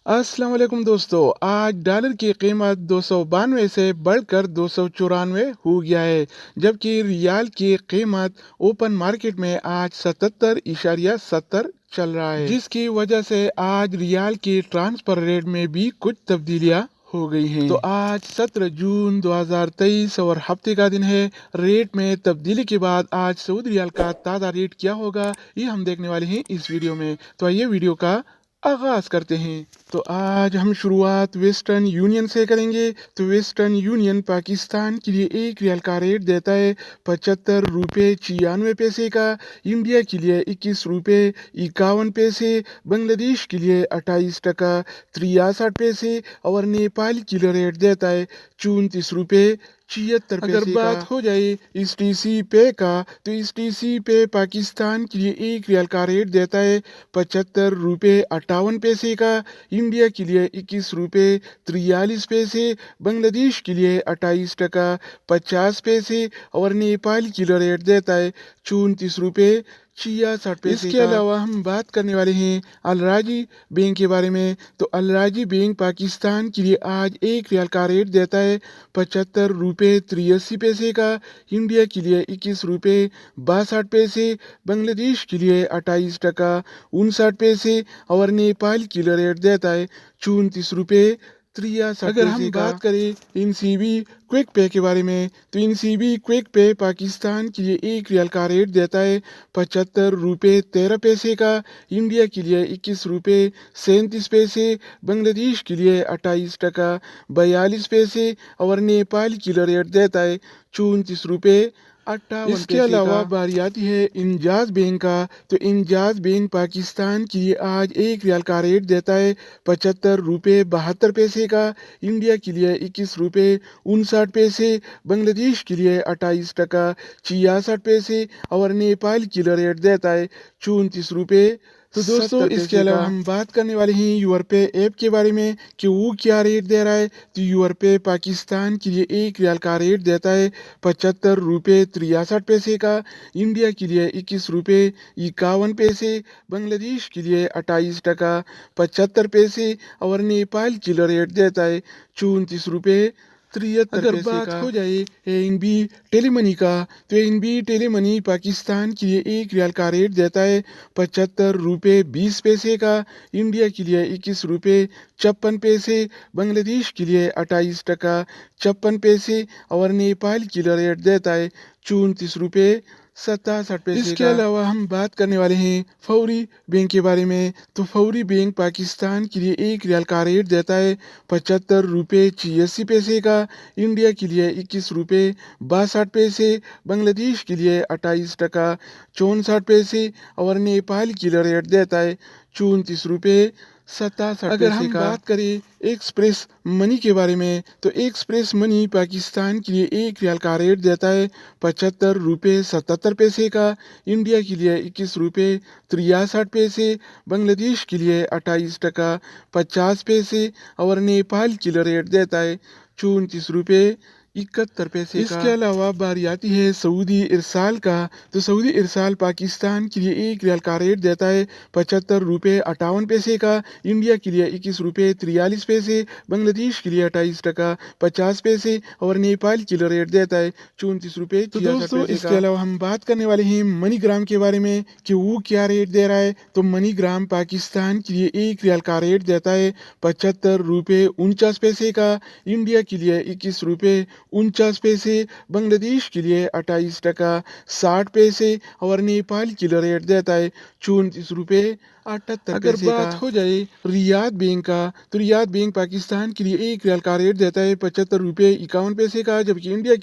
अस्सलाम वालेकुम दोस्तों। आज डॉलर की कीमत 292 से बढ़कर 294 हो गया है, जबकि रियाल की कीमत ओपन मार्केट में आज 77.70 चल रहा है, जिसकी वजह से आज रियाल की ट्रांसफर रेट में भी कुछ तब्दीलियां हो गई हैं। तो आज 17 जून 2023 और हफ्ते का दिन है। रेट में तब्दीली के बाद आज सऊदी रियाल का ताज़ा रेट क्या होगा, ये हम देखने वाले हैं इस वीडियो में। तो आइए वीडियो का आगाज करते हैं। तो आज हम शुरुआत वेस्टर्न यूनियन से करेंगे। तो वेस्टर्न यूनियन पाकिस्तान के लिए एक रियाल का रेट देता है 75 रुपये 96 पैसे का, इंडिया के लिए 21 रुपये 51 पैसे, बांग्लादेश के लिए 28 टका 63 पैसे और नेपाल के लिए रेट देता है 34 रुपये 76 पैसे। अगर बात हो जाए इस टीसी पे का, तो इस टीसी पे पाकिस्तान के लिए एक रियाल का रेट देता है 75 रुपये 58 पैसे का, इंडिया के लिए 21 रुपये 43 पैसे, बांग्लादेश के लिए 28 टका 50 पैसे और नेपाल के लिए रेट देता है 34 रुपये 66 पैसे। इसके अलावा हम बात करने वाले हैं अलराजी बैंक के बारे में। तो अलराजी बैंक पाकिस्तान के लिए आज एक रियाल का रेट देता है 75 रुपये 83 पैसे का, इंडिया के लिए 21 रुपये 62 पैसे, बांग्लादेश के लिए 28 टका 59 पैसे और नेपाल के लिए रेट देता है 34 रुपये 63 पैसे। अगर हम बात करें इनसीबी क्विक पे के बारे में, तो इनसीबी क्विक पे पाकिस्तान के लिए एक रियाल का रेट देता है 75 रुपये 13 पैसे का, इंडिया के लिए 21 रुपये 37 पैसे, बांग्लादेश के लिए 28 टका 42 पैसे और नेपाल के लिए रेट देता है 34 रुपये 58 पैसे। इसके अलावा बारी आती है इंजाज बैंक का। तो इंजाज बैंक पाकिस्तान के लिए आज एक रियाल का रेट देता है 75 रुपये 72 पैसे का, इंडिया के लिए 21 रुपये 59 पैसे, बांग्लादेश के लिए 28 टका 66 पैसे और नेपाल के लिए रेट देता है 34 रुपये। तो दोस्तों इसके अलावा हम बात करने वाले हैं यूरपे ऐप के बारे में कि वो क्या रेट दे रहा है। तो यूरपे पाकिस्तान के लिए एक रियाल का रेट देता है 75 रुपये 63 पैसे का, इंडिया के लिए 21 रुपये 51 पैसे, बांग्लादेश के लिए 28 टका 75 पैसे और नेपाल के लिए रेट देता है 34 रुपये 73 अगर पैसे बात हो जाए एनबी टेलीमनी का, तो एनबी टेलीमनी पाकिस्तान के लिए एक रियाल का रेट देता है 75 रुपये 20 पैसे का, इंडिया के लिए 21 रुपये 56 पैसे, बांग्लादेश के लिए 28 टका 56 पैसे और नेपाल के लिए रेट देता है 34 रुपये 67 पैसे। इसके अलावा हम बात करने वाले हैं फौरी बैंक के बारे में। तो फौरी बैंक पाकिस्तान के लिए एक रियाल का रेट देता है 75 रुपये 86 पैसे का, इंडिया के लिए 21 रुपये 62 पैसे, बांग्लादेश के लिए 28 टका 64 पैसे और नेपाल के लिए रेट देता है 34 रुपये 67 पैसे। अगर हम बात करें एक्सप्रेस मनी के बारे में, तो एक्सप्रेस मनी पाकिस्तान के लिए एक रियाल का रेट देता है 75 रुपये 77 पैसे का, इंडिया के लिए 21 रुपये 63 पैसे, बांग्लादेश के लिए 28 टका 50 पैसे और नेपाल के लिए रेट देता है 34 रुपये 71 पैसे। इसके अलावा बारी आती है सऊदी इरसाल का। तो सऊदी इरसाल पाकिस्तान के लिए एक रियाल का रेट देता है 75 रुपये 58 पैसे का, इंडिया के लिए 21 रुपये 43 पैसे, बांग्लादेश के लिए 28 टका 50 पैसे और नेपाल के लिए रेट देता है 34 रुपये 66 पैसे। इसके अलावा हम बात करने वाले हैं मनीग्राम के बारे में कि वो क्या रेट दे रहा है। तो मनीग्राम पाकिस्तान के लिए एक रियाल का रेट देता है 75 रुपये 49 पैसे का, इंडिया के लिए 21 रुपये 49 पैसे, बांग्लादेश के लिए 28 टका 60 पैसे और नेपाल के लिए रेट देता है 34 रुपये 78 पैसे। अगर बात हो जाए रियाद बैंक का, तो रियाद बैंक पाकिस्तान के लिए एक रियाल का रेट देता है 75 रुपये 51 पैसे का, जबकि इंडिया